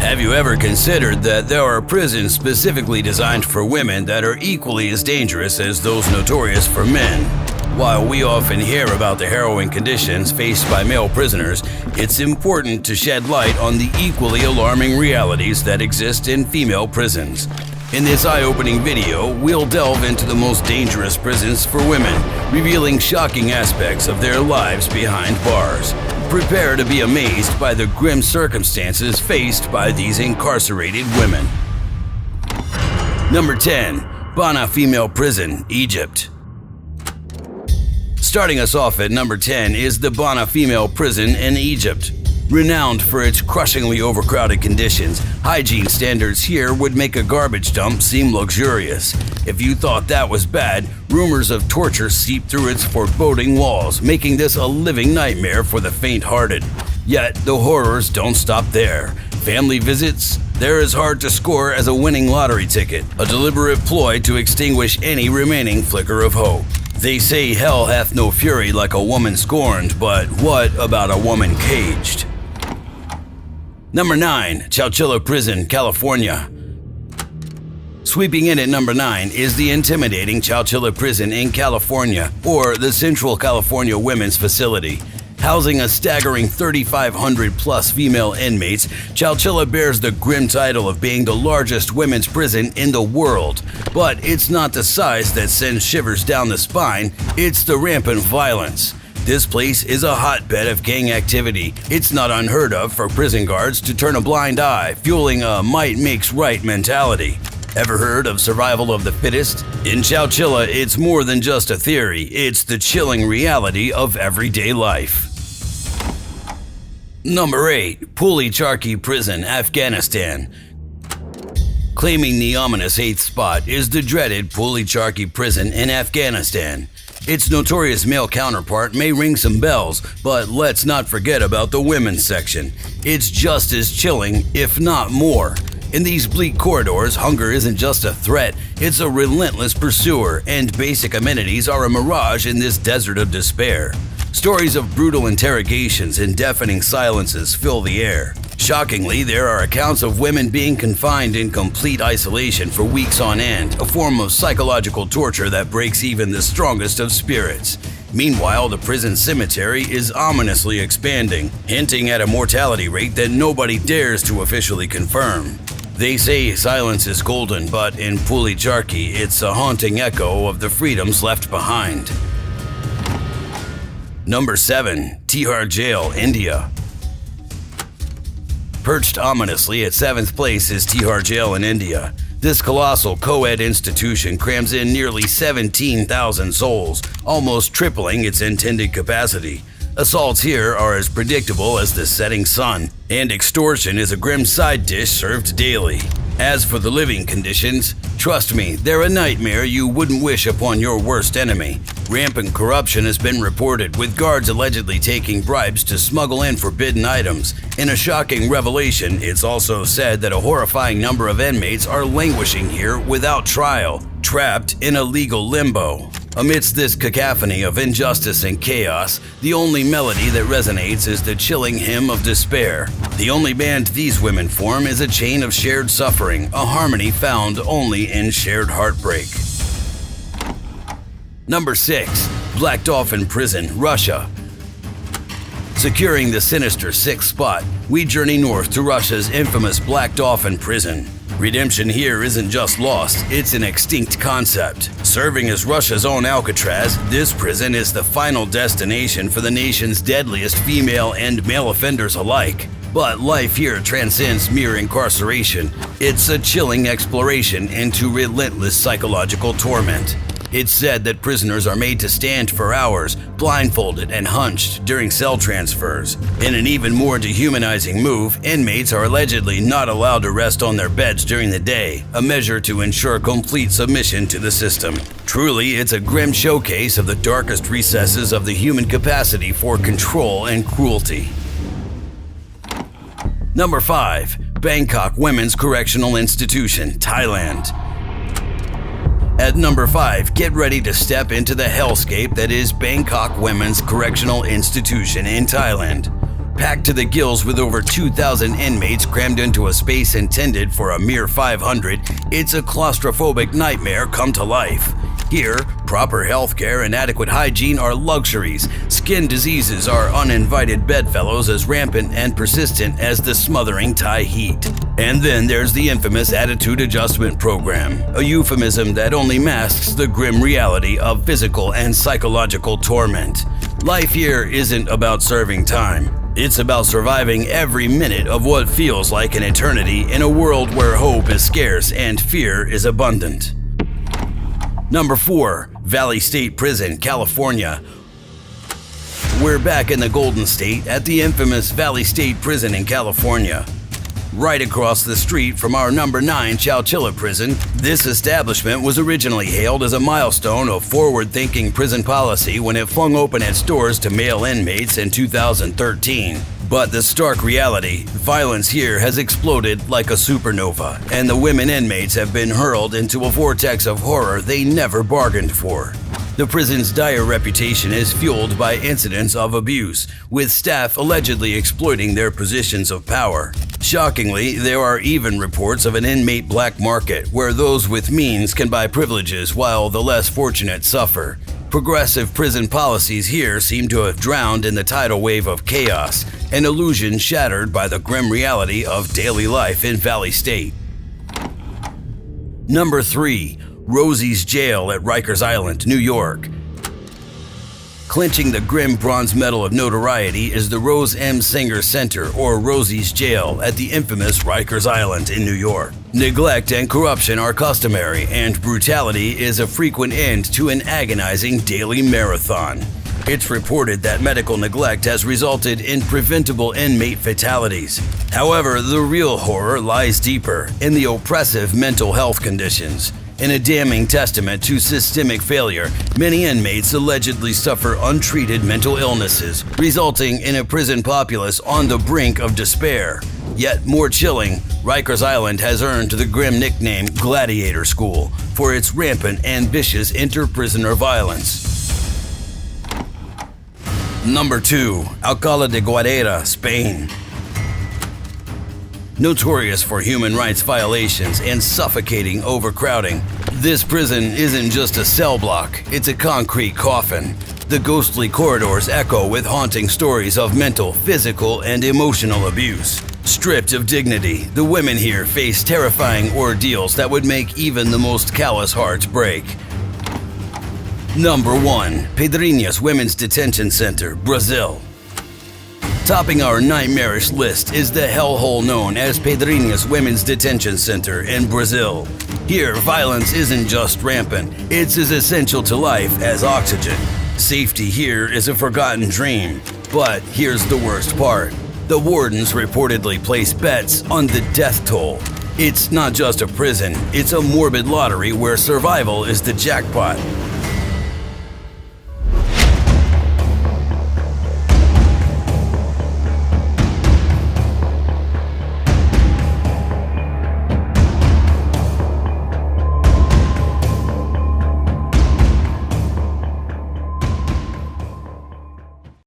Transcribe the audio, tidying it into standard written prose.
Have you ever considered that there are prisons specifically designed for women that are equally as dangerous as those notorious for men? While we often hear about the harrowing conditions faced by male prisoners, it's important to shed light on the equally alarming realities that exist in female prisons. In this eye-opening video, we'll delve into the most dangerous prisons for women, revealing shocking aspects of their lives behind bars. Prepare to be amazed by the grim circumstances faced by these incarcerated women. Number 10. Bana Female Prison, Egypt. Starting us off at number 10 is the Bana Female Prison in Egypt. Renowned for its crushingly overcrowded conditions, hygiene standards here would make a garbage dump seem luxurious. If you thought that was bad, rumors of torture seep through its foreboding walls, making this a living nightmare for the faint-hearted. Yet, the horrors don't stop there. Family visits? They're as hard to score as a winning lottery ticket, a deliberate ploy to extinguish any remaining flicker of hope. They say hell hath no fury like a woman scorned, but what about a woman caged? Number 9. Chowchilla Prison, California. Sweeping in at number 9 is the intimidating Chowchilla Prison in California, or the Central California Women's Facility. Housing a staggering 3,500 plus female inmates, Chowchilla bears the grim title of being the largest women's prison in the world. But it's not the size that sends shivers down the spine, it's the rampant violence. This place is a hotbed of gang activity. It's not unheard of for prison guards to turn a blind eye, fueling a might makes right mentality. Ever heard of survival of the fittest? In Chowchilla, it's more than just a theory, it's the chilling reality of everyday life. Number 8. Puli-Charkhi Prison, Afghanistan. Claiming the ominous 8th spot is the dreaded Puli-Charkhi Prison in Afghanistan. Its notorious male counterpart may ring some bells, but let's not forget about the women's section. It's just as chilling, if not more. In these bleak corridors, hunger isn't just a threat, it's a relentless pursuer, and basic amenities are a mirage in this desert of despair. Stories of brutal interrogations and deafening silences fill the air. Shockingly, there are accounts of women being confined in complete isolation for weeks on end, a form of psychological torture that breaks even the strongest of spirits. Meanwhile, the prison cemetery is ominously expanding, hinting at a mortality rate that nobody dares to officially confirm. They say silence is golden, but in Puli-Charkhi, it's a haunting echo of the freedoms left behind. Number 7. Tihar Jail, India. Perched ominously at 7th place is Tihar Jail in India. This colossal co-ed institution crams in nearly 17,000 souls, almost tripling its intended capacity. Assaults here are as predictable as the setting sun, and extortion is a grim side dish served daily. As for the living conditions, trust me, they're a nightmare you wouldn't wish upon your worst enemy. Rampant corruption has been reported, with guards allegedly taking bribes to smuggle in forbidden items. In a shocking revelation, it's also said that a horrifying number of inmates are languishing here without trial, trapped in a legal limbo. Amidst this cacophony of injustice and chaos, the only melody that resonates is the chilling hymn of despair. The only band these women form is a chain of shared suffering, a harmony found only in shared heartbreak. Number 6. Black Dolphin Prison, Russia. Securing the sinister 6th spot, we journey north to Russia's infamous Black Dolphin Prison. Redemption here isn't just lost, it's an extinct concept. Serving as Russia's own Alcatraz, this prison is the final destination for the nation's deadliest female and male offenders alike. But life here transcends mere incarceration. It's a chilling exploration into relentless psychological torment. It's said that prisoners are made to stand for hours, blindfolded and hunched during cell transfers. In an even more dehumanizing move, inmates are allegedly not allowed to rest on their beds during the day, a measure to ensure complete submission to the system. Truly, it's a grim showcase of the darkest recesses of the human capacity for control and cruelty. Number 5. Bangkok Women's Correctional Institution, Thailand. At number 5, get ready to step into the hellscape that is Bangkok Women's Correctional Institution in Thailand. Packed to the gills with over 2,000 inmates crammed into a space intended for a mere 500, it's a claustrophobic nightmare come to life. Here, proper healthcare and adequate hygiene are luxuries. Skin diseases are uninvited bedfellows as rampant and persistent as the smothering Thai heat. And then there's the infamous Attitude Adjustment Program, a euphemism that only masks the grim reality of physical and psychological torment. Life here isn't about serving time. It's about surviving every minute of what feels like an eternity in a world where hope is scarce and fear is abundant. Number 4. Valley State Prison, California. We're back in the Golden State at the infamous Valley State Prison in California. Right across the street from our number 9 Chowchilla Prison, this establishment was originally hailed as a milestone of forward-thinking prison policy when it flung open its doors to male inmates in 2013. But the stark reality, violence here has exploded like a supernova, and the women inmates have been hurled into a vortex of horror they never bargained for. The prison's dire reputation is fueled by incidents of abuse, with staff allegedly exploiting their positions of power. Shockingly, there are even reports of an inmate black market where those with means can buy privileges while the less fortunate suffer. Progressive prison policies here seem to have drowned in the tidal wave of chaos, an illusion shattered by the grim reality of daily life in Valley State. Number 3. Rosie's Jail at Rikers Island, New York. Clinching the grim bronze medal of notoriety is the Rose M. Singer Center, or Rosie's Jail, at the infamous Rikers Island in New York. Neglect and corruption are customary, and brutality is a frequent end to an agonizing daily marathon. It's reported that medical neglect has resulted in preventable inmate fatalities. However, the real horror lies deeper, in the oppressive mental health conditions. In a damning testament to systemic failure, many inmates allegedly suffer untreated mental illnesses, resulting in a prison populace on the brink of despair. Yet more chilling, Rikers Island has earned the grim nickname Gladiator School for its rampant and vicious inter-prisoner violence. Number 2. Alcalá de Guadaira, Spain. Notorious for human rights violations and suffocating overcrowding, this prison isn't just a cell block, it's a concrete coffin. The ghostly corridors echo with haunting stories of mental, physical, and emotional abuse. Stripped of dignity, the women here face terrifying ordeals that would make even the most callous hearts break. Number 1. Pedrinhas Women's Detention Center, Brazil. Topping our nightmarish list is the hellhole known as Pedrinhas Women's Detention Center in Brazil. Here, violence isn't just rampant, it's as essential to life as oxygen. Safety here is a forgotten dream. But here's the worst part. The wardens reportedly place bets on the death toll. It's not just a prison, it's a morbid lottery where survival is the jackpot.